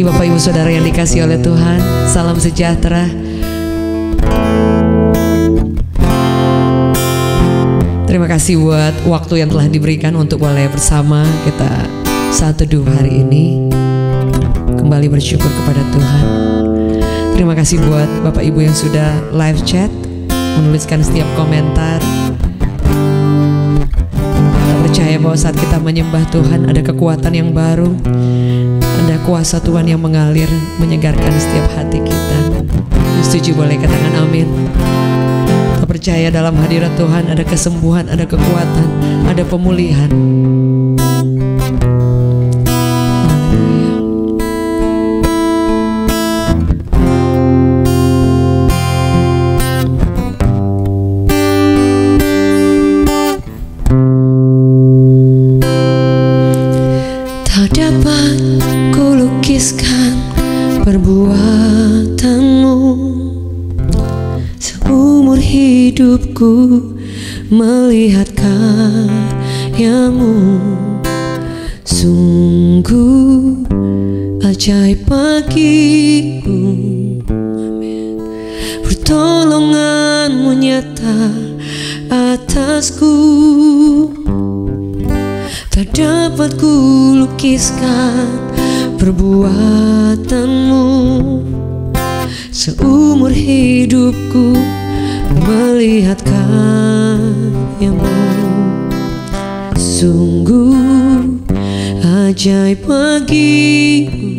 pagi Bapak Ibu Saudara yang dikasihi oleh Tuhan. Salam sejahtera. Terima kasih buat waktu yang telah diberikan untuk boleh bersama kita saat teduh hari ini. Kembali bersyukur kepada Tuhan. Terima kasih buat Bapak Ibu yang sudah live chat, menuliskan setiap komentar. Kita percaya bahwa saat kita menyembah Tuhan ada kekuatan yang baru, ada kuasa Tuhan yang mengalir, menyegarkan setiap hati kita. Setuju boleh katakan amin. Kita percaya dalam hadirat Tuhan ada kesembuhan, ada kekuatan, ada pemulihan. Perbuatanmu seumur hidupku, melihat karyamu sungguh ajaib bagiku. Pertolonganmu nyata atasku, tak dapat ku lukiskan perbuatanmu seumur hidupku, melihat karyamu sungguh ajaib bagiku.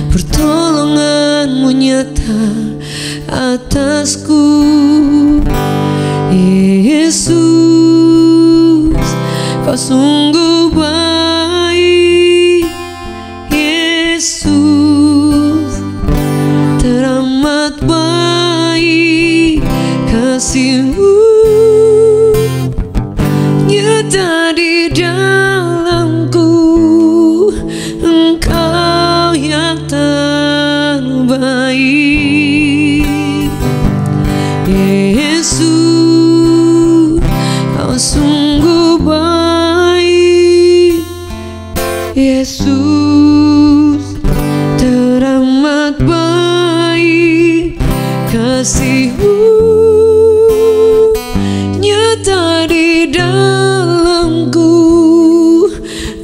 Pertolonganmu nyata atasku, Yesus, kau sungguh baik. Yesus, teramat baik, kasih-Mu nyata di dalamku. Engkau yang terbaik. Yesus, kau sungguh baik. Yesus, teramat baik, kasih-Mu nyata di dalamku.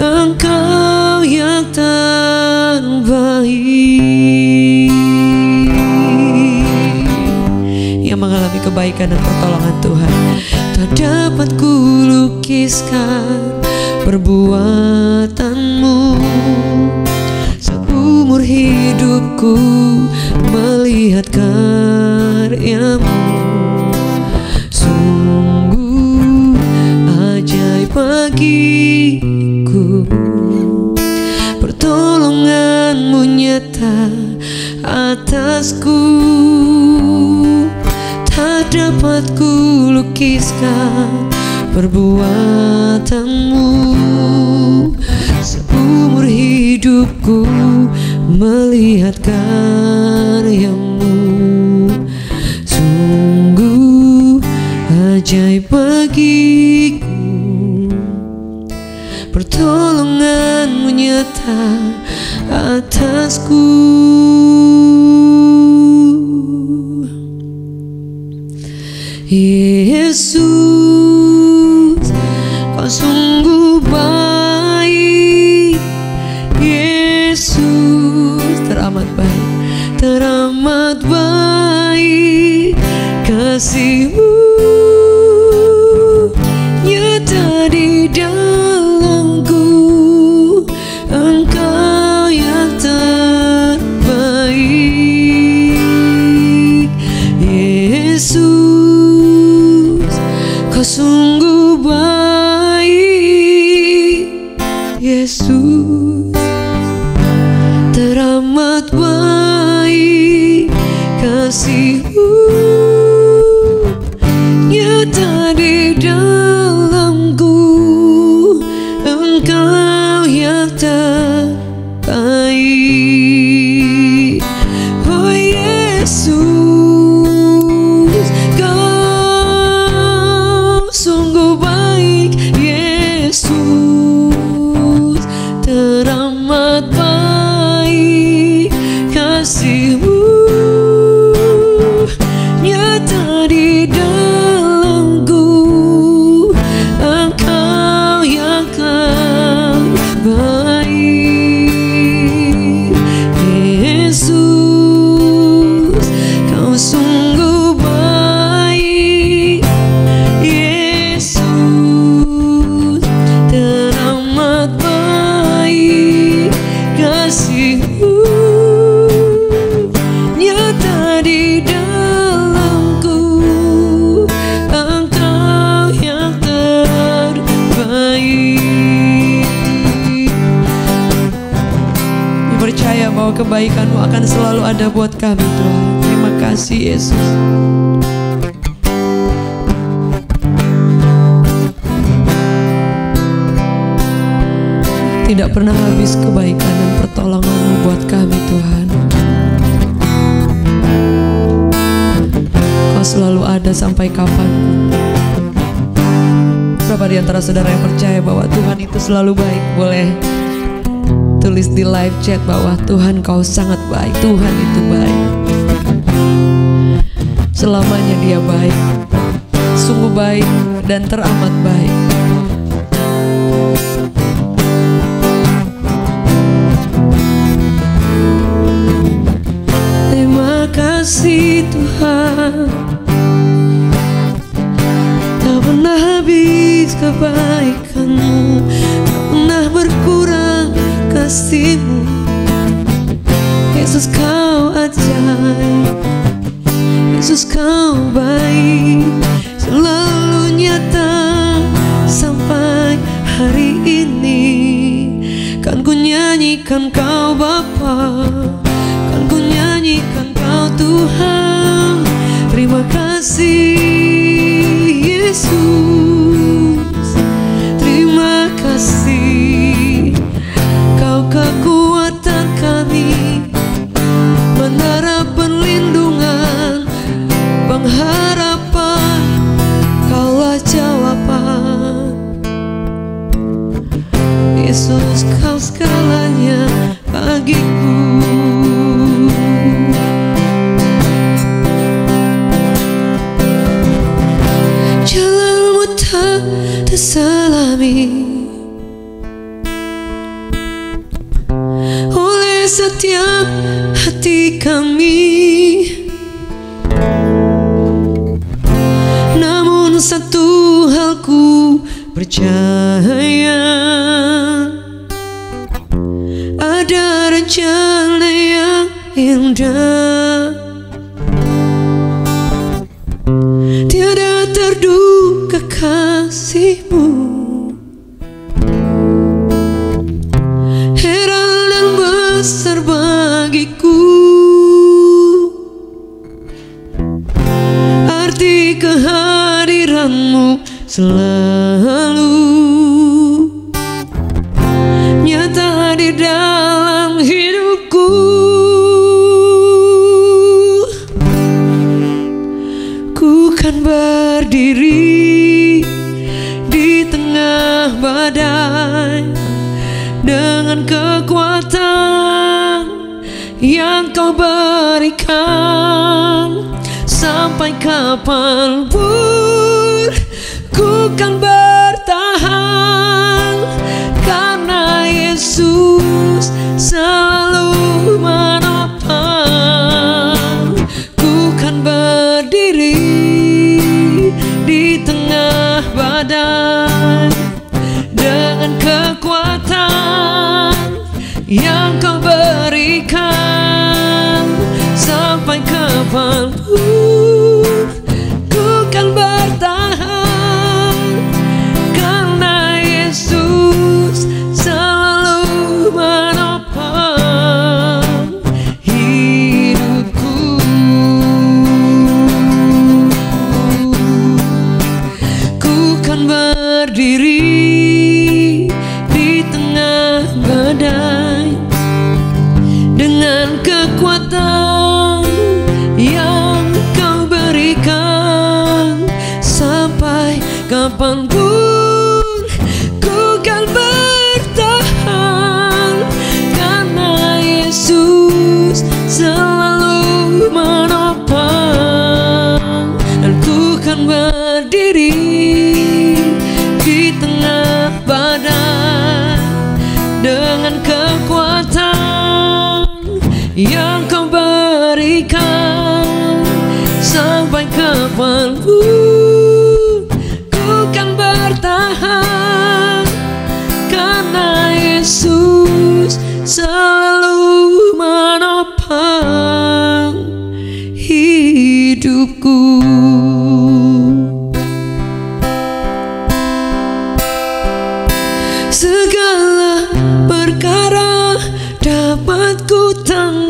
Engkau yang terbaik, yang mengalami kebaikan dan pertolongan Tuhan. tak dapat ku lukiskan perbuatanmu seumur hidupku, melihat karyamu sungguh ajaib bagiku. Pertolonganmu nyata atasku, tak dapat ku lukiskan perbuatanmu seumur hidupku, melihat karyamu sungguh ajaib bagiku. Pertolonganmu nyata atasku, Yesus, kau sungguh baik. Yesus, teramat baik, teramat baik, kasih-Mu nyata di dalamku. Engkau yang terbaik. Yesus, kau sungguh baik. Yesus, teramat baik, kasih-Mu nyata di dalamku. Engkau yang terbaik. Oh Yesus, kau sungguh kebaikan-Mu akan selalu ada buat kami Tuhan. Terima kasih Yesus. Tidak pernah habis kebaikan dan pertolongan-Mu buat kami Tuhan. Kau selalu ada sampai kapan. Berapa di antara saudara yang percaya bahwa Tuhan itu selalu baik? Boleh tulis di live chat bahwa Tuhan Kau sangat baik. Tuhan itu baik. Selamanya Dia baik. Sungguh baik dan teramat baik. Terima kasih Tuhan, tak pernah habis kebaikan-Mu, tak pernah berkurang kasih-Mu. Yesus Kau ajaib, Yesus Kau baik, selalu nyata sampai hari ini. Kan ku nyanyikan Kau Bapa, kan ku nyanyikan Kau Tuhan. Terima kasih Yesus, terima kasih. Kau kekuatan kami, menara perlindungan, pengharapan, Kaulah jawaban. Yesus Kau segalanya bagiku. Jalan-Mu tak terselami oleh setiap hati kami. Namun satu hal ku percaya, ada rencana yang indah, tiada terduga kasih-Mu. Heran dan besar bagiku arti kehadiran-Mu selalu nyata di dalam hidupku. Ku kan berdiri di tengah badai dengan kekuatan yang Kau berikan. Sampai kapanpun ku kan bertahan, karena Yesus selalu menopang. Ku kan berdiri di tengah badai dengan kekuatan yang Kau berikan. Sampai kapanpun ku kan bertahan, karena Yesus selalu menopang hidupku. Ku kan berdiri di tengah badai dengan kekuatan yang Kau berikan. Sampai kapanpun ku kan bertahan, karena Yesus selalu menopang. Dan ku kan berdiri di tengah badai dengan kekuatan yang Kau berikan. Sampai kapanpun ku kan bertahan, karena Yesus selalu menopang hidupku. Segala perkara dapat ku tanggung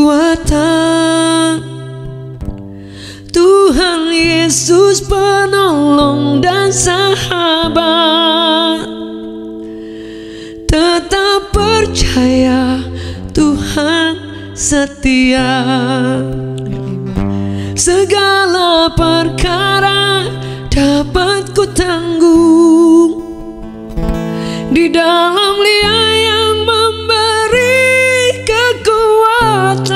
kekuatan. Tuhan Yesus penolong dan sahabat. Tetap percaya Tuhan setia. Segala perkara dapat ku tanggung di dalam Dia yang memberi kekuatan.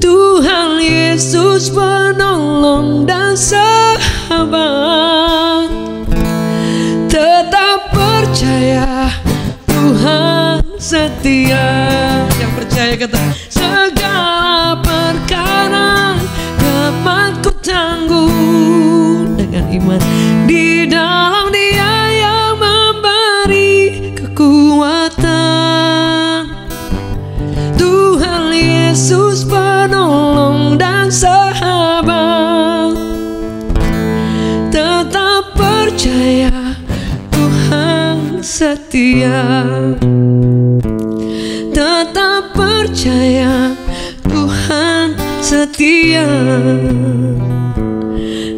Tuhan Yesus penolong dan sahabat. Tetap percaya Tuhan setia. Yang percaya kata segala perkara dapat ku tanggung dengan iman di dalam Dia yang memberi kekuatan. Tuhan Yesus penolong dan sahabat. Tetap percaya Tuhan setia. Tetap percaya Tuhan setia.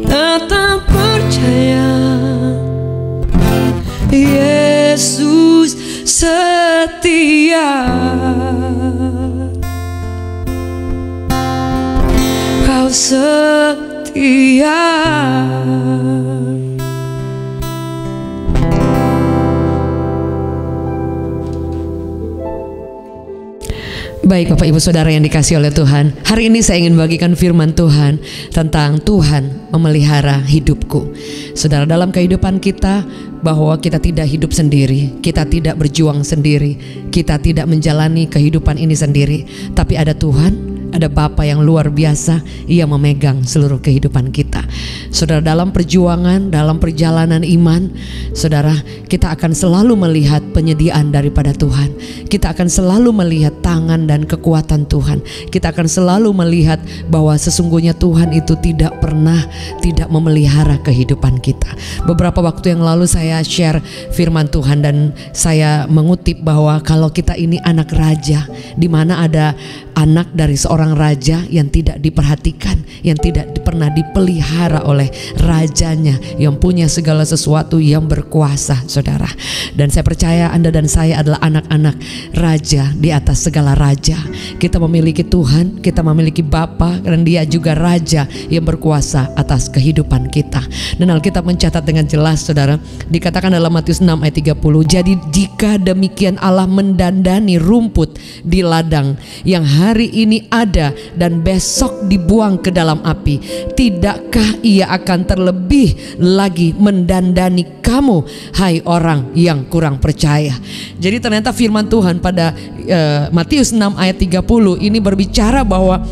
Tetap percaya Yesus setia. Kau setia. Baik Bapak Ibu Saudara yang dikasihi oleh Tuhan, hari ini saya ingin bagikan firman Tuhan tentang Tuhan memelihara hidupku. Saudara, dalam kehidupan kita bahwa kita tidak hidup sendiri, kita tidak berjuang sendiri, kita tidak menjalani kehidupan ini sendiri, tapi ada Tuhan, ada Bapa yang luar biasa, Ia memegang seluruh kehidupan kita. Saudara, dalam perjuangan, dalam perjalanan iman, saudara, kita akan selalu melihat penyediaan daripada Tuhan. Kita akan selalu melihat tangan dan kekuatan Tuhan. Kita akan selalu melihat bahwa sesungguhnya Tuhan itu tidak pernah tidak memelihara kehidupan kita. Beberapa waktu yang lalu saya share firman Tuhan dan saya mengutip bahwa kalau kita ini anak raja, di mana ada anak dari seorang raja yang tidak diperhatikan, yang tidak pernah dipelihara oleh rajanya, yang punya segala sesuatu, yang berkuasa, saudara. Dan saya percaya Anda dan saya adalah anak-anak raja di atas segala raja. Kita memiliki Tuhan, kita memiliki Bapa, dan Dia juga raja yang berkuasa atas kehidupan kita. Dan Alkitab mencatat dengan jelas, saudara, dikatakan dalam Matius 6 ayat 30, jadi jika demikian Allah mendandani rumput di ladang yang hari ini ada dan besok dibuang ke dalam api, tidakkah Ia akan terlebih lagi mendandani kamu, hai orang yang kurang percaya. Jadi ternyata firman Tuhan pada Matius 6 ayat 30 ini berbicara bahwa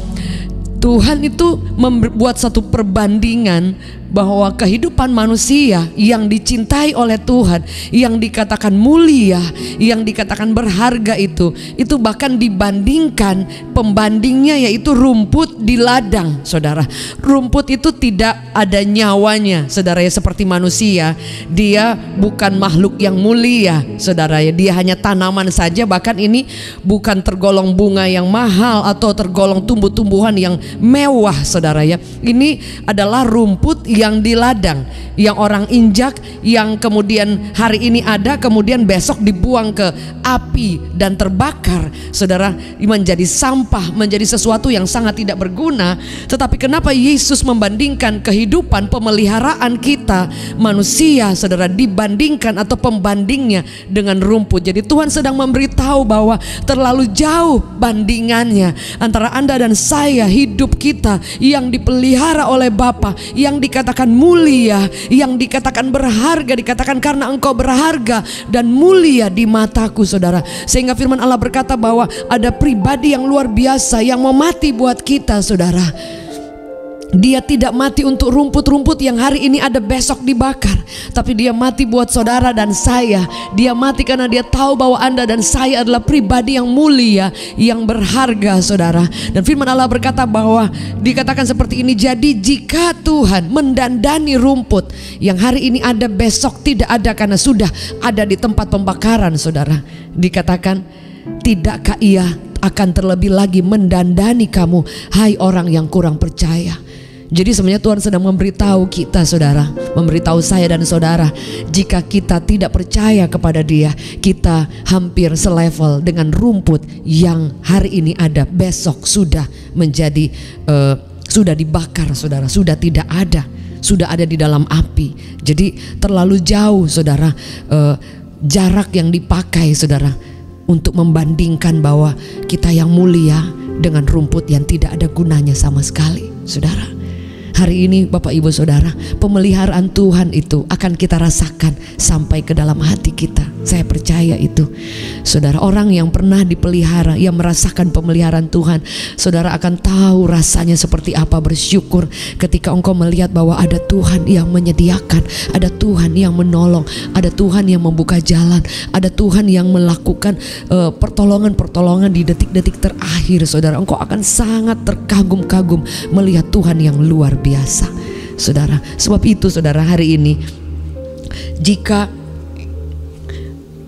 Tuhan itu membuat satu perbandingan bahwa kehidupan manusia yang dicintai oleh Tuhan, yang dikatakan mulia, yang dikatakan berharga itu bahkan dibandingkan pembandingnya yaitu rumput di ladang, saudara. Rumput itu tidak ada nyawanya, saudara, ya, seperti manusia. Dia bukan makhluk yang mulia, saudara, ya. Dia hanya tanaman saja, bahkan ini bukan tergolong bunga yang mahal atau tergolong tumbuh-tumbuhan yang mewah, saudara, ya. Ini adalah rumput yang di ladang, yang orang injak, yang kemudian hari ini ada, kemudian besok dibuang ke api dan terbakar, saudara, menjadi sampah, menjadi sesuatu yang sangat tidak berguna. Tetapi kenapa Yesus membandingkan kehidupan pemeliharaan kita manusia, saudara, dibandingkan atau pembandingnya dengan rumput? Jadi Tuhan sedang memberitahu bahwa terlalu jauh bandingannya antara Anda dan saya, hidup kita yang dipelihara oleh Bapa, yang dikatakan mulia, yang dikatakan berharga, dikatakan karena engkau berharga dan mulia di mataku, saudara. Sehingga firman Allah berkata bahwa ada pribadi yang luar biasa yang mau mati buat kita, saudara. Dia tidak mati untuk rumput-rumput yang hari ini ada besok dibakar, tapi dia mati buat saudara dan saya. Dia mati karena dia tahu bahwa Anda dan saya adalah pribadi yang mulia, yang berharga, saudara. Dan firman Allah berkata bahwa dikatakan seperti ini, jadi jika Tuhan mendandani rumput yang hari ini ada besok tidak ada karena sudah ada di tempat pembakaran, saudara, dikatakan tidakkah Ia akan terlebih lagi mendandani kamu, hai orang yang kurang percaya. Jadi sebenarnya Tuhan sedang memberitahu kita, saudara, memberitahu saya dan saudara, jika kita tidak percaya kepada Dia, kita hampir selevel dengan rumput yang hari ini ada, besok sudah menjadi sudah dibakar, saudara, sudah tidak ada, sudah ada di dalam api. Jadi terlalu jauh, saudara, jarak yang dipakai, saudara, untuk membandingkan bahwa kita yang mulia dengan rumput yang tidak ada gunanya sama sekali, saudara. Hari ini Bapak Ibu Saudara, pemeliharaan Tuhan itu akan kita rasakan sampai ke dalam hati kita. Saya percaya itu, saudara. Orang yang pernah dipelihara, yang merasakan pemeliharaan Tuhan, saudara akan tahu rasanya seperti apa bersyukur ketika engkau melihat bahwa ada Tuhan yang menyediakan, ada Tuhan yang menolong, ada Tuhan yang membuka jalan, ada Tuhan yang melakukan pertolongan-pertolongan di detik-detik terakhir, saudara. Engkau akan sangat terkagum-kagum melihat Tuhan yang luar biasa, saudara. Sebab itu, saudara, hari ini jika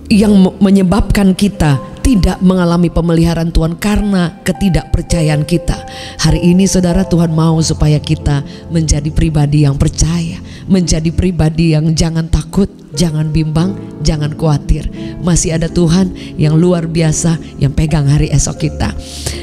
yang menyebabkan kita tidak mengalami pemeliharaan Tuhan karena ketidakpercayaan kita, hari ini, saudara, Tuhan mau supaya kita menjadi pribadi yang percaya, menjadi pribadi yang jangan takut, jangan bimbang, jangan khawatir. Masih ada Tuhan yang luar biasa yang pegang hari esok kita.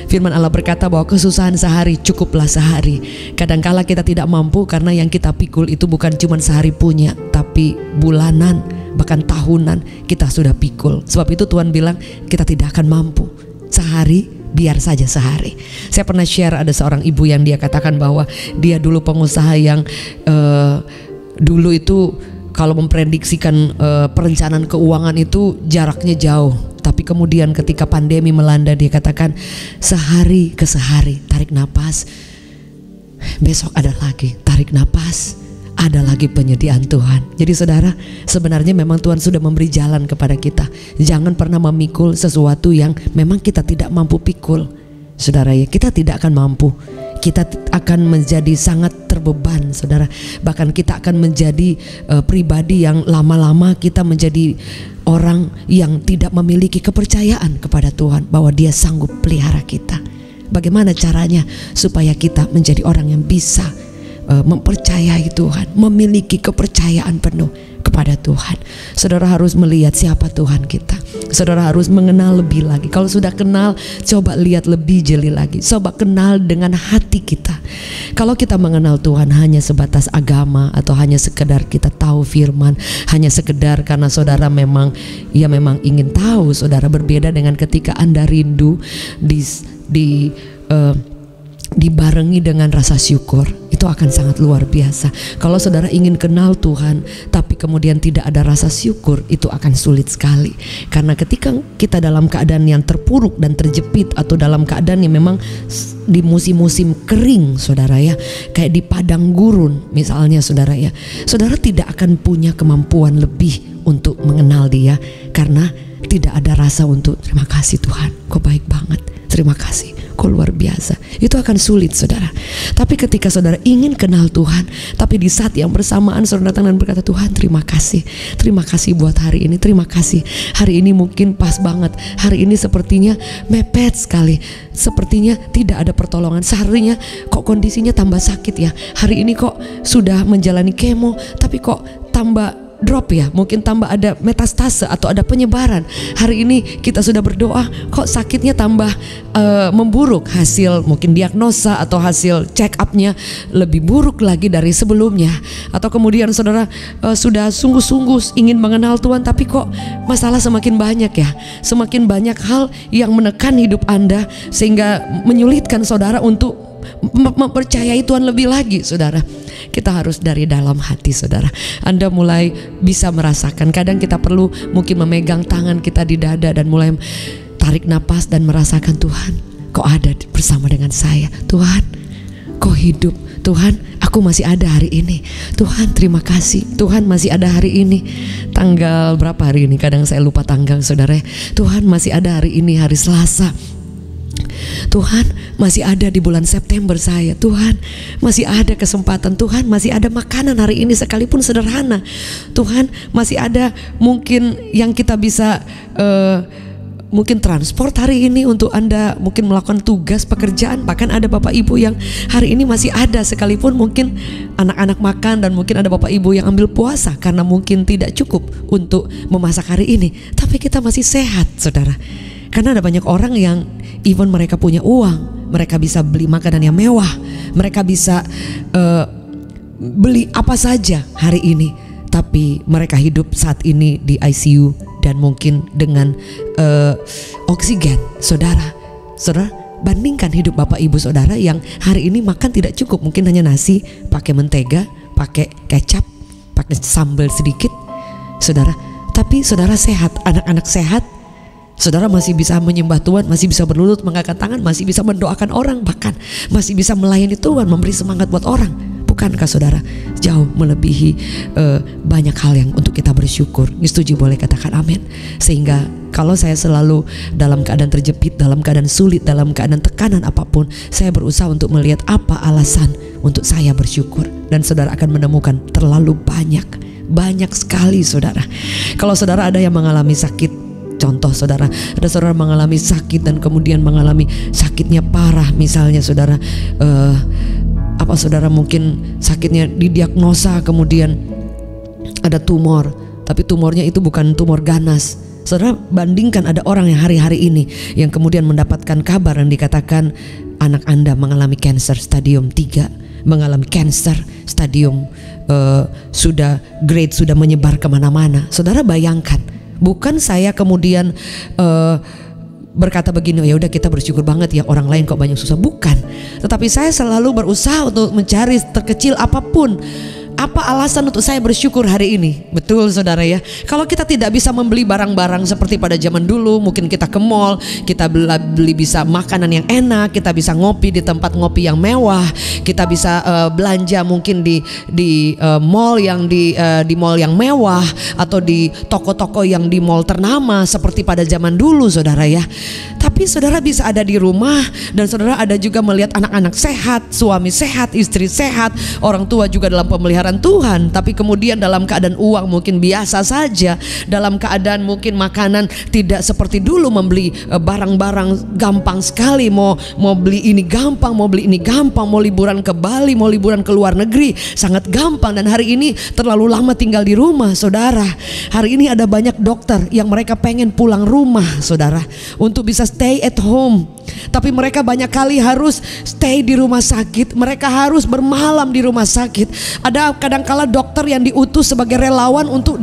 Firman Allah berkata bahwa kesusahan sehari cukuplah sehari. Kadangkala kita tidak mampu karena yang kita pikul itu bukan cuma sehari punya, tapi bulanan, bahkan tahunan kita sudah pikul. Sebab itu Tuhan bilang kita tidak akan mampu. Sehari biar saja sehari. Saya pernah share, ada seorang ibu yang dia katakan bahwa dia dulu pengusaha yang dulu itu kalau memprediksikan perencanaan keuangan itu jaraknya jauh. Tapi kemudian ketika pandemi melanda, dia katakan sehari ke sehari, tarik napas, besok ada lagi, tarik napas, ada lagi penyediaan Tuhan. Jadi saudara, sebenarnya memang Tuhan sudah memberi jalan kepada kita. Jangan pernah memikul sesuatu yang memang kita tidak mampu pikul, saudara ya. Kita tidak akan mampu. Kita akan menjadi sangat terbeban, saudara. Bahkan kita akan menjadi pribadi yang lama-lama kita menjadi orang yang tidak memiliki kepercayaan kepada Tuhan bahwa Dia sanggup pelihara kita. Bagaimana caranya supaya kita menjadi orang yang bisa mempercayai Tuhan, memiliki kepercayaan penuh kepada Tuhan? Saudara harus melihat siapa Tuhan kita. Saudara harus mengenal lebih lagi. Kalau sudah kenal, coba lihat lebih jeli lagi. Coba kenal dengan hati kita. Kalau kita mengenal Tuhan hanya sebatas agama, atau hanya sekedar kita tahu firman, hanya sekedar karena saudara memang ingin tahu, saudara, berbeda dengan ketika Anda rindu dibarengi dengan rasa syukur. Itu akan sangat luar biasa. Kalau saudara ingin kenal Tuhan tapi kemudian tidak ada rasa syukur, itu akan sulit sekali. Karena ketika kita dalam keadaan yang terpuruk dan terjepit, atau dalam keadaan yang memang di musim-musim kering, saudara ya, kayak di padang gurun misalnya, saudara ya, saudara tidak akan punya kemampuan lebih untuk mengenal Dia, karena tidak ada rasa untuk terima kasih Tuhan, Kau baik banget, terima kasih, Kau luar biasa. Itu akan sulit, saudara. Tapi ketika saudara ingin kenal Tuhan, tapi di saat yang bersamaan saudara datang dan berkata, Tuhan terima kasih buat hari ini, terima kasih, hari ini mungkin pas banget, hari ini sepertinya mepet sekali, sepertinya tidak ada pertolongan, seharinya kok kondisinya tambah sakit ya, hari ini kok sudah menjalani kemo tapi kok tambah drop ya, mungkin tambah ada metastase atau ada penyebaran. Hari ini kita sudah berdoa, kok sakitnya tambah memburuk, hasil mungkin diagnosa atau hasil check upnya lebih buruk lagi dari sebelumnya. Atau kemudian saudara sudah sungguh-sungguh ingin mengenal Tuhan, tapi kok masalah semakin banyak ya, semakin banyak hal yang menekan hidup Anda sehingga menyulitkan saudara untuk mempercayai Tuhan lebih lagi, saudara. Kita harus dari dalam hati, saudara. Anda mulai bisa merasakan, kadang kita perlu mungkin memegang tangan kita di dada dan mulai tarik napas dan merasakan, Tuhan, Kau ada bersama dengan saya, Tuhan, Kau hidup, Tuhan, aku masih ada hari ini, Tuhan terima kasih, Tuhan masih ada hari ini. Tanggal berapa hari ini? Kadang saya lupa tanggal, saudara. Tuhan masih ada hari ini, hari Selasa. Tuhan masih ada di bulan September saya, Tuhan masih ada kesempatan, Tuhan masih ada makanan hari ini sekalipun sederhana, Tuhan masih ada mungkin yang kita bisa mungkin transport hari ini, untuk Anda mungkin melakukan tugas pekerjaan. Bahkan ada Bapak Ibu yang hari ini masih ada, sekalipun mungkin anak-anak makan, dan mungkin ada Bapak Ibu yang ambil puasa karena mungkin tidak cukup untuk memasak hari ini. Tapi kita masih sehat, saudara. Karena ada banyak orang yang even mereka punya uang, mereka bisa beli makanan yang mewah, mereka bisa beli apa saja hari ini, tapi mereka hidup saat ini di ICU dan mungkin dengan oksigen. Saudara bandingkan hidup Bapak Ibu saudara yang hari ini makan tidak cukup, mungkin hanya nasi pakai mentega, pakai kecap, pakai sambal sedikit, saudara. Tapi saudara sehat, anak-anak sehat, saudara masih bisa menyembah Tuhan, masih bisa berlutut, mengangkat tangan, masih bisa mendoakan orang, bahkan masih bisa melayani Tuhan, memberi semangat buat orang. Bukankah saudara jauh melebihi banyak hal yang untuk kita bersyukur? Setuju, boleh katakan amin. Sehingga kalau saya selalu dalam keadaan terjepit, dalam keadaan sulit, dalam keadaan tekanan apapun, saya berusaha untuk melihat apa alasan untuk saya bersyukur. Dan saudara akan menemukan terlalu banyak sekali saudara. Kalau saudara ada yang mengalami sakit, contoh saudara, ada saudara mengalami sakit dan kemudian mengalami sakitnya parah, misalnya saudara, saudara mungkin sakitnya didiagnosa, kemudian ada tumor, tapi tumornya itu bukan tumor ganas. Saudara bandingkan ada orang yang hari-hari ini yang kemudian mendapatkan kabar yang dikatakan anak Anda mengalami cancer stadium 3, mengalami cancer stadium sudah menyebar kemana-mana. Saudara bayangkan, bukan saya kemudian berkata begini, ya udah kita bersyukur banget ya, orang lain kok banyak susah, bukan. Tetapi saya selalu berusaha untuk mencari terkecil apapun, apa alasan untuk saya bersyukur hari ini. Betul saudara ya. Kalau kita tidak bisa membeli barang-barang seperti pada zaman dulu, mungkin kita ke mall, kita beli bisa makanan yang enak, kita bisa ngopi di tempat ngopi yang mewah, kita bisa belanja mungkin di mall yang di mall yang mewah, atau di toko-toko yang di mall ternama seperti pada zaman dulu saudara ya. Tapi saudara bisa ada di rumah, dan saudara ada juga melihat anak-anak sehat, suami sehat, istri sehat, orang tua juga dalam pemeliharaan Tuhan. Tapi kemudian dalam keadaan uang mungkin biasa saja, dalam keadaan mungkin makanan tidak seperti dulu, membeli barang-barang gampang sekali, mau beli ini gampang, mau beli ini gampang, mau liburan ke Bali, mau liburan ke luar negeri sangat gampang. Dan hari ini terlalu lama tinggal di rumah saudara. Hari ini ada banyak dokter yang mereka pengen pulang rumah saudara, untuk bisa stay at home, tapi mereka banyak kali harus stay di rumah sakit, mereka harus bermalam di rumah sakit. Ada kadangkala dokter yang diutus sebagai relawan untuk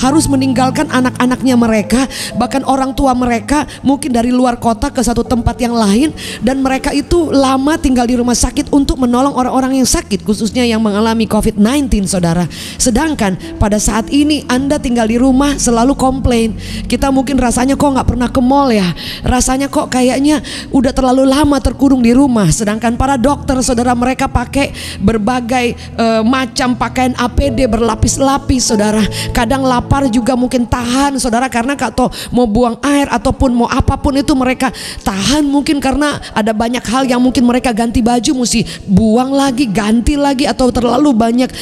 harus meninggalkan anak-anaknya mereka, bahkan orang tua mereka mungkin dari luar kota ke satu tempat yang lain, dan mereka itu lama tinggal di rumah sakit untuk menolong orang-orang yang sakit, khususnya yang mengalami COVID-19 saudara. Sedangkan pada saat ini Anda tinggal di rumah selalu komplain, kita mungkin rasanya kok nggak pernah ke mall ya, rasanya kok kayaknya udah terlalu lama terkurung di rumah. Sedangkan para dokter saudara, mereka pakai berbagai macam pakaian APD berlapis-lapis saudara. Kadang lapar juga mungkin tahan saudara, karena kalau mau buang air ataupun mau apapun itu mereka tahan, mungkin karena ada banyak hal yang mungkin mereka ganti baju mesti buang lagi, ganti lagi, atau terlalu banyak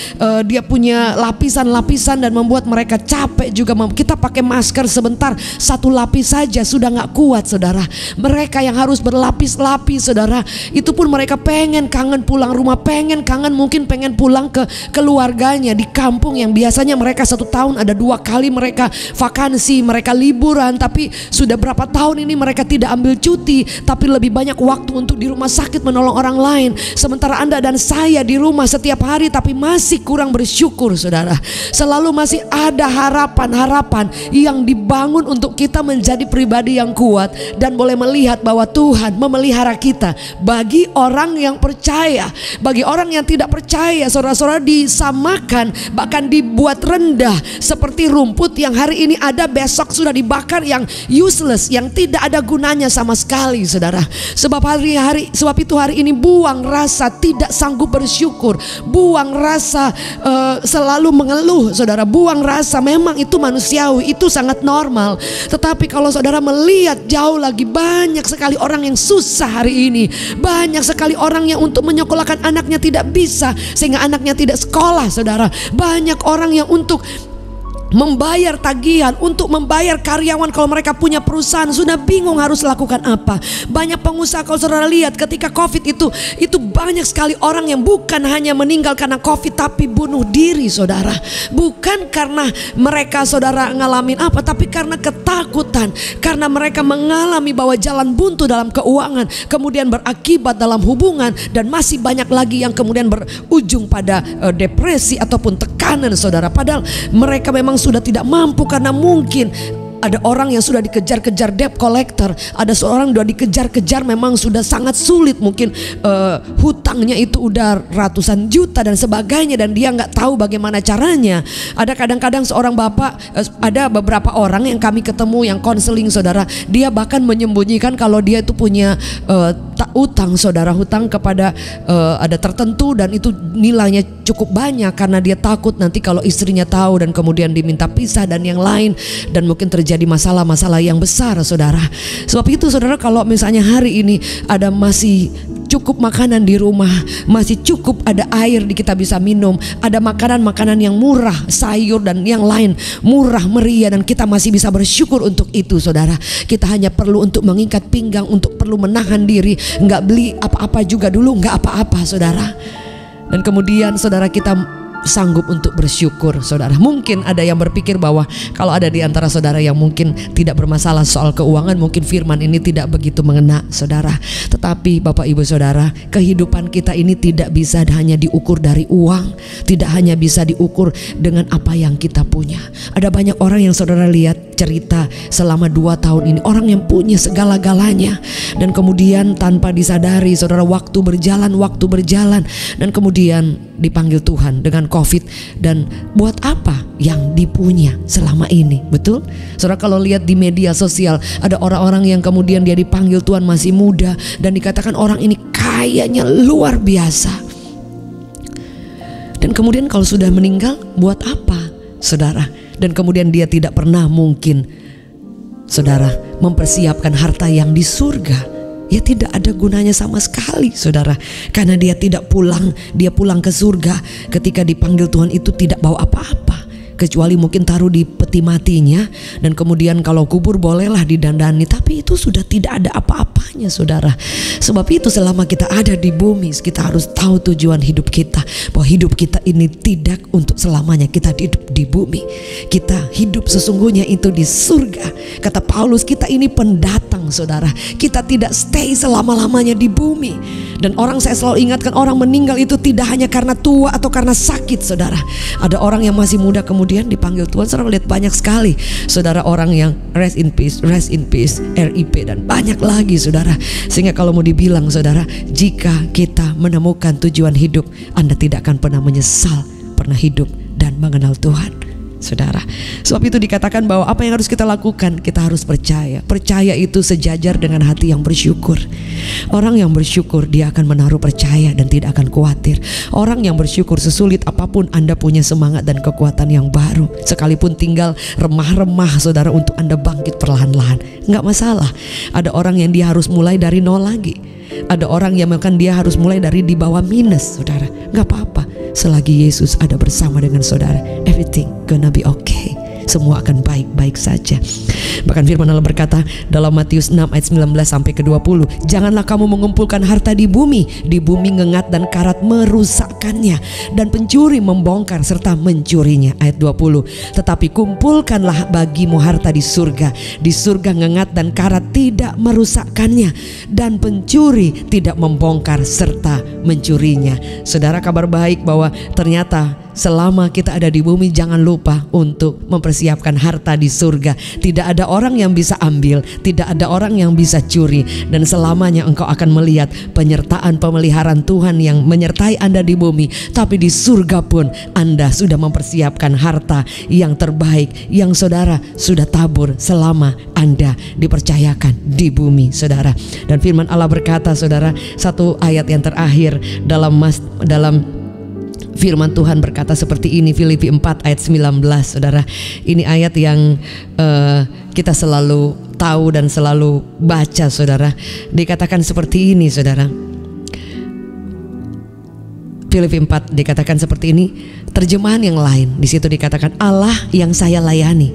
dia punya lapisan-lapisan dan membuat mereka capek juga. Kita pakai masker sebentar, satu lapis saja sudah nggak kuat saudara. Mereka yang harus berlapis-lapis saudara, itu pun mereka pengen kangen pulang rumah, pengen pulang ke keluarganya di kampung yang biasanya mereka 1 tahun ada 2 kali mereka vakansi, mereka liburan. Tapi sudah berapa tahun ini mereka tidak ambil cuti, tapi lebih banyak waktu untuk di rumah sakit menolong orang lain. Sementara Anda dan saya di rumah setiap hari tapi masih kurang bersyukur saudara. Selalu masih ada harapan-harapan yang dibangun untuk kita menjadi pribadi yang kuat dan boleh melihat bahwa Tuhan memelihara kita. Bagi orang yang percaya, bagi orang yang tidak percaya saudara-saudara, disamakan bahkan dibuat rendah seperti rumput yang hari ini ada, besok sudah dibakar, yang useless, yang tidak ada gunanya sama sekali saudara. Sebab itu hari ini buang rasa tidak sanggup bersyukur, buang rasa selalu mengeluh saudara, buang rasa, memang itu manusiawi, itu sangat normal. Tetapi kalau saudara melihat jauh lagi, banyak sekali orang yang susah hari ini, banyak sekali orang yang untuk menyekolahkan anaknya tidak bisa sehingga anaknya tidak sekolah saudara, banyak orang yang untuk membayar tagihan, untuk membayar karyawan kalau mereka punya perusahaan, sudah bingung harus lakukan apa. Banyak pengusaha kalau saudara lihat ketika COVID itu banyak sekali orang yang bukan hanya meninggal karena COVID, tapi bunuh diri saudara. Bukan karena mereka saudara ngalamin apa, tapi karena ketakutan, karena mereka mengalami bahwa jalan buntu dalam keuangan, kemudian berakibat dalam hubungan, dan masih banyak lagi yang kemudian berujung pada depresi ataupun tekanan saudara. Padahal mereka memang sudah tidak mampu, karena mungkin ada orang yang sudah dikejar-kejar debt collector, ada seorang sudah dikejar-kejar memang sudah sangat sulit, mungkin hutangnya itu udah ratusan juta dan sebagainya, dan dia nggak tahu bagaimana caranya. Ada kadang-kadang seorang bapak, ada beberapa orang yang kami ketemu yang konseling saudara, dia bahkan menyembunyikan kalau dia itu punya utang saudara, hutang kepada ada tertentu, dan itu nilainya cukup banyak, karena dia takut nanti kalau istrinya tahu dan kemudian diminta pisah dan yang lain, dan mungkin terjadi masalah-masalah yang besar saudara. Sebab itu saudara, kalau misalnya hari ini ada masih cukup makanan di rumah, masih cukup ada air di kita bisa minum, ada makanan-makanan yang murah, sayur dan yang lain murah meriah, dan kita masih bisa bersyukur untuk itu saudara. Kita hanya perlu untuk mengikat pinggang, untuk perlu menahan diri, nggak beli apa-apa juga dulu, nggak apa-apa saudara. Dan kemudian saudara, kita sanggup untuk bersyukur saudara. Mungkin ada yang berpikir bahwa kalau ada di antara saudara yang mungkin tidak bermasalah soal keuangan, mungkin firman ini tidak begitu mengena saudara. Tetapi Bapak Ibu Saudara, kehidupan kita ini tidak bisa hanya diukur dari uang, tidak hanya bisa diukur dengan apa yang kita punya. Ada banyak orang yang saudara lihat cerita selama 2 tahun ini, orang yang punya segala-galanya, dan kemudian tanpa disadari saudara, waktu berjalan, dan kemudian dipanggil Tuhan dengan COVID, dan buat apa yang dipunya selama ini? Betul saudara, kalau lihat di media sosial ada orang-orang yang kemudian dia dipanggil Tuhan masih muda, dan dikatakan orang ini kayaknya luar biasa, dan kemudian kalau sudah meninggal buat apa saudara? Dan kemudian dia tidak pernah mungkin saudara mempersiapkan harta yang di surga. Ya tidak ada gunanya sama sekali saudara, karena dia tidak pulang, dia pulang ke surga ketika dipanggil Tuhan itu tidak bawa apa-apa, kecuali mungkin taruh di peti matinya, dan kemudian kalau kubur bolehlah didandani, tapi itu sudah tidak ada apa-apanya saudara. Sebab itu selama kita ada di bumi, kita harus tahu tujuan hidup kita, bahwa hidup kita ini tidak untuk selamanya kita hidup di bumi. Kita hidup sesungguhnya itu di surga. Kata Paulus, kita ini pendatang saudara, kita tidak stay selama-lamanya di bumi. Dan saya selalu ingatkan, orang meninggal itu tidak hanya karena tua atau karena sakit saudara. Ada orang yang masih muda kemudian dipanggil Tuhan. Saudara lihat banyak sekali saudara, orang yang rest in peace, RIP, dan banyak lagi saudara. Sehingga kalau mau dibilang saudara, jika kita menemukan tujuan hidup, Anda tidak akan pernah menyesal pernah hidup dan mengenal Tuhan saudara. Sebab itu dikatakan bahwa apa yang harus kita lakukan, kita harus percaya. Percaya itu sejajar dengan hati yang bersyukur. Orang yang bersyukur, dia akan menaruh percaya dan tidak akan khawatir. Orang yang bersyukur, sesulit apapun Anda punya semangat dan kekuatan yang baru, sekalipun tinggal remah-remah saudara, untuk Anda bangkit perlahan-lahan, nggak masalah. Ada orang yang dia harus mulai dari nol lagi. Ada orang yang bahkan dia harus mulai dari di bawah minus saudara. Nggak apa-apa, selagi Yesus ada bersama dengan saudara, everything gonna be okay. Semua akan baik-baik saja. Bahkan firman Allah berkata dalam Matius 6 ayat 19 sampai ke 20, janganlah kamu mengumpulkan harta di bumi ngengat dan karat merusakkannya, dan pencuri membongkar serta mencurinya. Ayat 20, tetapi kumpulkanlah bagimu harta di surga ngengat dan karat tidak merusakkannya, dan pencuri tidak membongkar serta mencurinya. Saudara, kabar baik bahwa ternyata selama kita ada di bumi, jangan lupa untuk mempersiapkan harta di surga. Tidak ada orang yang bisa ambil, tidak ada orang yang bisa curi, dan selamanya engkau akan melihat penyertaan pemeliharaan Tuhan yang menyertai Anda di bumi. Tapi di surga pun Anda sudah mempersiapkan harta yang terbaik yang saudara sudah tabur selama Anda dipercayakan di bumi saudara. Dan firman Allah berkata saudara, satu ayat yang terakhir dalam firman Tuhan berkata seperti ini, Filipi 4 ayat 19 saudara. Ini ayat yang kita selalu tahu dan selalu baca saudara. Dikatakan seperti ini saudara, Filipi 4 dikatakan seperti ini, terjemahan yang lain di situ dikatakan Allah yang saya layani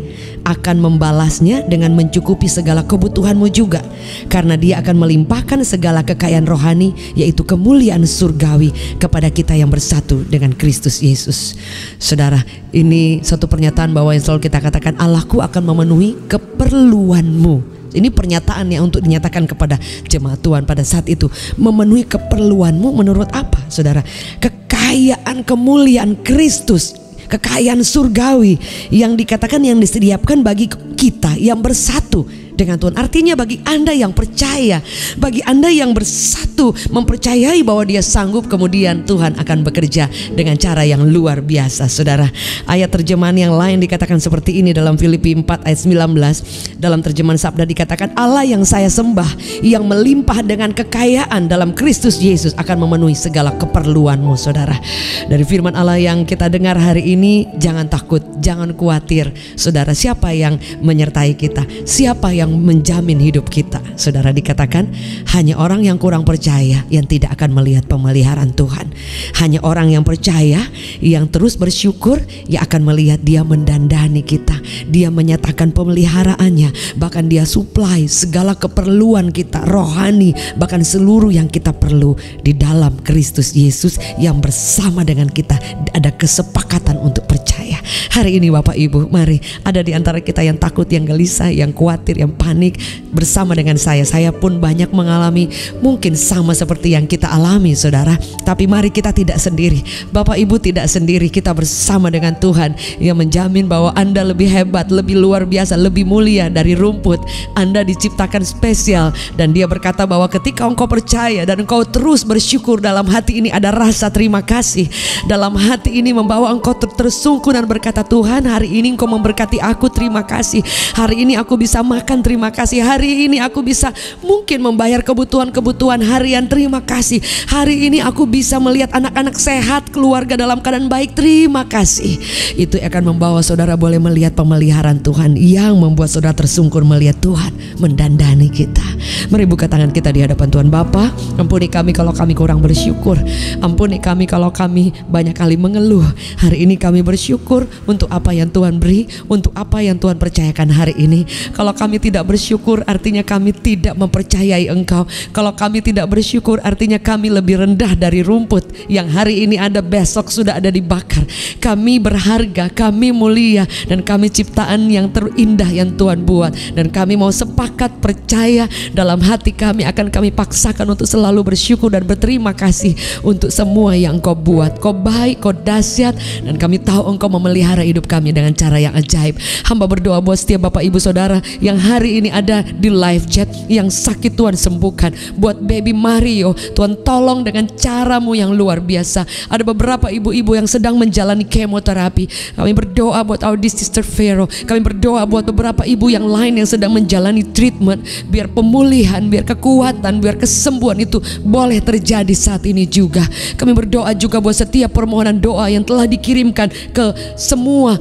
akan membalasnya dengan mencukupi segala kebutuhanmu juga, karena Dia akan melimpahkan segala kekayaan rohani, yaitu kemuliaan surgawi kepada kita yang bersatu dengan Kristus Yesus. Saudara, ini satu pernyataan bahwa yang selalu kita katakan, Allahku akan memenuhi keperluanmu. Ini pernyataan yang untuk dinyatakan kepada jemaat Tuhan pada saat itu. Memenuhi keperluanmu menurut apa, saudara? Kekayaan kemuliaan Kristus, kekayaan surgawi yang dikatakan yang disediakan bagi kita yang bersatu dengan Tuhan. Artinya bagi Anda yang percaya, bagi Anda yang bersatu, mempercayai bahwa Dia sanggup, kemudian Tuhan akan bekerja dengan cara yang luar biasa. Saudara, ayat terjemahan yang lain dikatakan seperti ini dalam Filipi 4 ayat 19. Dalam terjemahan Sabda dikatakan, Allah yang saya sembah, yang melimpah dengan kekayaan dalam Kristus Yesus, akan memenuhi segala keperluanmu. Saudara, dari firman Allah yang kita dengar hari ini, jangan takut, jangan khawatir. Saudara, siapa yang menyertai kita? Siapa yang menjamin hidup kita? Saudara, dikatakan hanya orang yang kurang percaya yang tidak akan melihat pemeliharaan Tuhan. Hanya orang yang percaya, yang terus bersyukur, yang akan melihat Dia mendandani kita. Dia menyatakan pemeliharaannya, bahkan Dia supply segala keperluan kita rohani, bahkan seluruh yang kita perlu di dalam Kristus Yesus yang bersama dengan kita. Ada kesepakatan untuk percaya. Hari ini Bapak Ibu, mari, ada di antara kita yang takut, yang gelisah, yang khawatir, yang panik, bersama dengan saya pun banyak mengalami mungkin sama seperti yang kita alami, saudara. Tapi mari kita tidak sendiri. Bapak Ibu tidak sendiri, kita bersama dengan Tuhan yang menjamin bahwa Anda lebih hebat, lebih luar biasa, lebih mulia dari rumput. Anda diciptakan spesial, dan Dia berkata bahwa ketika engkau percaya dan engkau terus bersyukur, dalam hati ini ada rasa terima kasih. Dalam hati ini membawa engkau tersungkur dan berkata, Tuhan, hari ini engkau memberkati aku, terima kasih. Hari ini aku bisa makan, terima kasih. Hari ini aku bisa mungkin membayar kebutuhan-kebutuhan harian, terima kasih. Hari ini aku bisa melihat anak-anak sehat, keluarga dalam keadaan baik, terima kasih. Itu akan membawa saudara boleh melihat pemeliharaan Tuhan yang membuat saudara tersungkur melihat Tuhan mendandani kita. Mari buka tangan kita di hadapan Tuhan. Bapa, ampuni kami kalau kami kurang bersyukur. Ampuni kami kalau kami banyak kali mengeluh. Hari ini kami bersyukur untuk apa yang Tuhan beri, untuk apa yang Tuhan percayakan hari ini. Kalau kami tidak bersyukur, artinya kami tidak mempercayai Engkau. Kalau kami tidak bersyukur, artinya kami lebih rendah dari rumput yang hari ini ada, besok sudah ada dibakar. Kami berharga, kami mulia, dan kami ciptaan yang terindah yang Tuhan buat. Dan kami mau sepakat percaya dalam hati kami, akan kami paksakan untuk selalu bersyukur dan berterima kasih untuk semua yang Engkau buat. Kau baik, Kau dahsyat, dan kami tahu Engkau memelihara hidup kami dengan cara yang ajaib. Hamba berdoa buat setiap Bapak Ibu Saudara yang hari ini ada di live chat, yang sakit Tuhan sembuhkan. Buat baby Mario, Tuhan tolong dengan caramu yang luar biasa. Ada beberapa ibu-ibu yang sedang menjalani kemoterapi. Kami berdoa buat our sister Vero. Kami berdoa buat beberapa ibu yang lain yang sedang menjalani treatment. Biar pemulihan, biar kekuatan, biar kesembuhan itu boleh terjadi saat ini juga. Kami berdoa juga buat setiap permohonan doa yang telah dikirimkan ke semua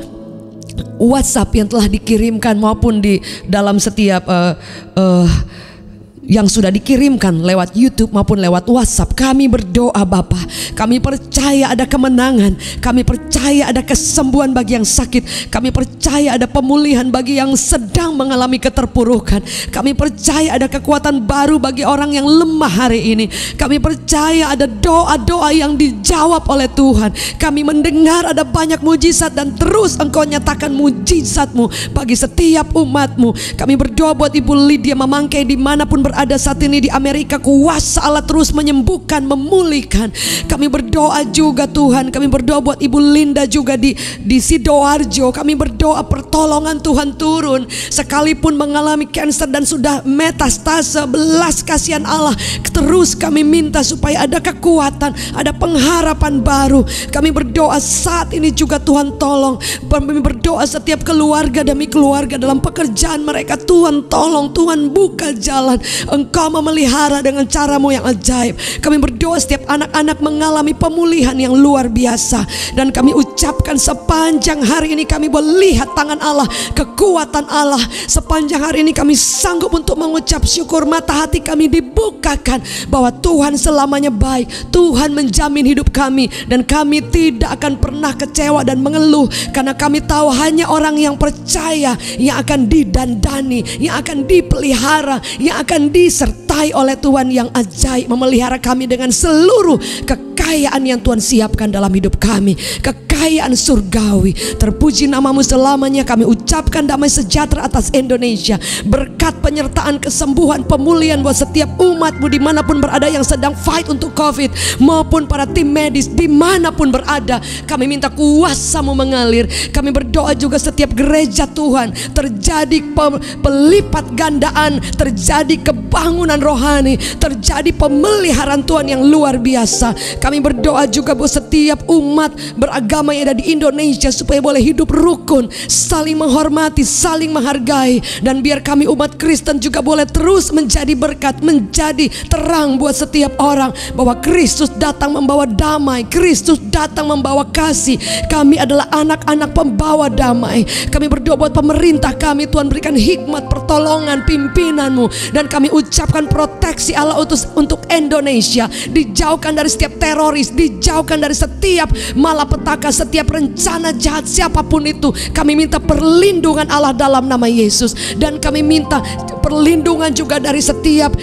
WhatsApp yang telah dikirimkan, maupun di dalam setiap yang sudah dikirimkan lewat YouTube maupun lewat WhatsApp. Kami berdoa Bapa, kami percaya ada kemenangan, kami percaya ada kesembuhan bagi yang sakit, kami percaya ada pemulihan bagi yang sedang mengalami keterpurukan, kami percaya ada kekuatan baru bagi orang yang lemah hari ini. Kami percaya ada doa-doa yang dijawab oleh Tuhan. Kami mendengar ada banyak mujizat, dan terus Engkau nyatakan mujizat-Mu bagi setiap umat-Mu. Kami berdoa buat Ibu Lydia Mamangke dimanapun berada saat ini di Amerika. Kuasa Allah terus menyembuhkan, memulihkan. Kami berdoa juga Tuhan, kami berdoa buat Ibu Linda juga di Sidoarjo. Kami berdoa pertolongan Tuhan turun, sekalipun mengalami kanker dan sudah metastase, belas kasihan Allah. Terus kami minta supaya ada kekuatan, ada pengharapan baru. Kami berdoa saat ini juga Tuhan tolong. Kami berdoa setiap keluarga demi keluarga dalam pekerjaan mereka. Tuhan tolong, Tuhan buka jalan. Engkau memelihara dengan caramu yang ajaib. Kami berdoa setiap anak-anak mengalami pemulihan yang luar biasa. Dan kami ucapkan sepanjang hari ini kami boleh lihat tangan Allah, kekuatan Allah. Sepanjang hari ini kami sanggup untuk mengucap syukur. Mata hati kami dibukakan bahwa Tuhan selamanya baik. Tuhan menjamin hidup kami. Dan kami tidak akan pernah kecewa dan mengeluh. Karena kami tahu hanya orang yang percaya yang akan didandani, yang akan dipelihara, yang akan disertai oleh Tuhan yang ajaib, memelihara kami dengan seluruh kekayaan yang Tuhan siapkan dalam hidup kami, kekayaan surgawi. Terpuji namamu selamanya. Kami ucapkan damai sejahtera atas Indonesia, berkat penyertaan, kesembuhan, pemulihan buat setiap umatmu dimanapun berada yang sedang fight untuk COVID, maupun para tim medis dimanapun berada. Kami minta kuasa-Mu mengalir. Kami berdoa juga setiap gereja Tuhan terjadi pelipat gandaan, terjadi kebangunan rohani, terjadi pemeliharaan Tuhan yang luar biasa. Kami berdoa juga buat setiap umat beragama yang ada di Indonesia supaya boleh hidup rukun, saling menghormati, saling menghargai. Dan biar kami umat Kristen juga boleh terus menjadi berkat, menjadi terang buat setiap orang, bahwa Kristus datang membawa damai, Kristus datang membawa kasih. Kami adalah anak-anak pembawa damai. Kami berdoa buat pemerintah kami, Tuhan berikan hikmat, pertolongan, pimpinan-Mu. Dan kami ucapkan proteksi Allah utus untuk Indonesia, dijauhkan dari setiap teroris, dijauhkan dari setiap malapetaka, setiap rencana jahat siapapun itu. Kami minta perlindungan Allah dalam nama Yesus. Dan kami minta perlindungan juga dari setiap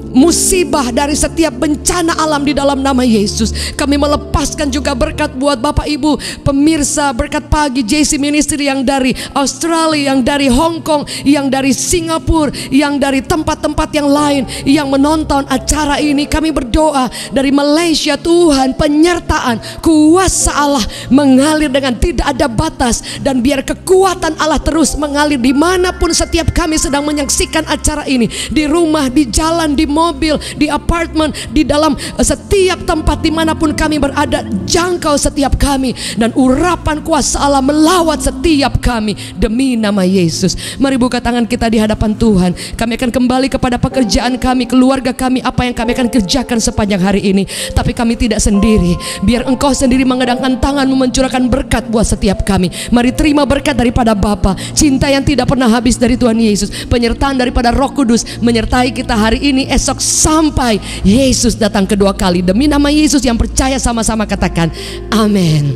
musibah, dari setiap bencana alam di dalam nama Yesus. Kami melepaskan juga berkat buat Bapak Ibu pemirsa Berkat Pagi JC Ministry yang dari Australia, yang dari Hong Kong, yang dari Singapura, yang dari tempat-tempat yang lain yang menonton acara ini. Kami berdoa dari Malaysia, Tuhan penyertaan kuasa Allah mengalir dengan tidak ada batas. Dan biar kekuatan Allah terus mengalir dimanapun setiap kami sedang menyaksikan acara ini, di rumah, di jalan, di mobil, di apartemen, di dalam setiap tempat dimanapun kami berada. Jangkau setiap kami, dan urapan kuasa Allah melawat setiap kami demi nama Yesus. Mari buka tangan kita di hadapan Tuhan. Kami akan kembali kepada pekerjaan kami, keluarga kami, apa yang kami akan kerjakan sepanjang hari ini. Tapi kami tidak sendiri. Biar Engkau sendiri mengedangkan tangan-Mu, mencurahkan berkat buat setiap kami. Mari terima berkat daripada Bapa, cinta yang tidak pernah habis dari Tuhan Yesus, penyertaan daripada Roh Kudus menyertai kita hari ini, esok, sampai Yesus datang kedua kali. Demi nama Yesus yang percaya sama-sama katakan amin.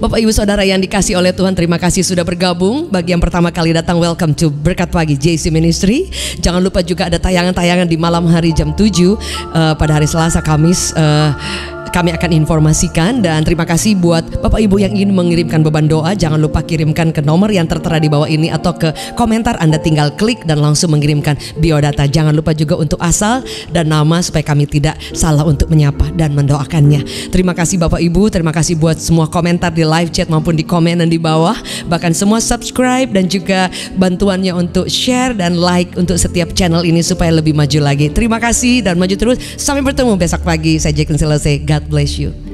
Bapak Ibu Saudara yang dikasih oleh Tuhan, terima kasih sudah bergabung. Bagi yang pertama kali datang, welcome to Berkat Pagi JC Ministry. Jangan lupa juga ada tayangan-tayangan di malam hari jam 7 pada hari Selasa, Kamis. Kami akan informasikan. Dan terima kasih buat Bapak Ibu yang ingin mengirimkan beban doa. Jangan lupa kirimkan ke nomor yang tertera di bawah ini, atau ke komentar. Anda tinggal klik dan langsung mengirimkan biodata. Jangan lupa juga untuk asal dan nama, supaya kami tidak salah untuk menyapa dan mendoakannya. Terima kasih Bapak Ibu. Terima kasih buat semua komentar di live chat maupun di komen dan di bawah. Bahkan semua subscribe dan juga bantuannya untuk share dan like untuk setiap channel ini supaya lebih maju lagi. Terima kasih dan maju terus. Sampai bertemu besok pagi. Saya Jacqueline Selesai. God bless you.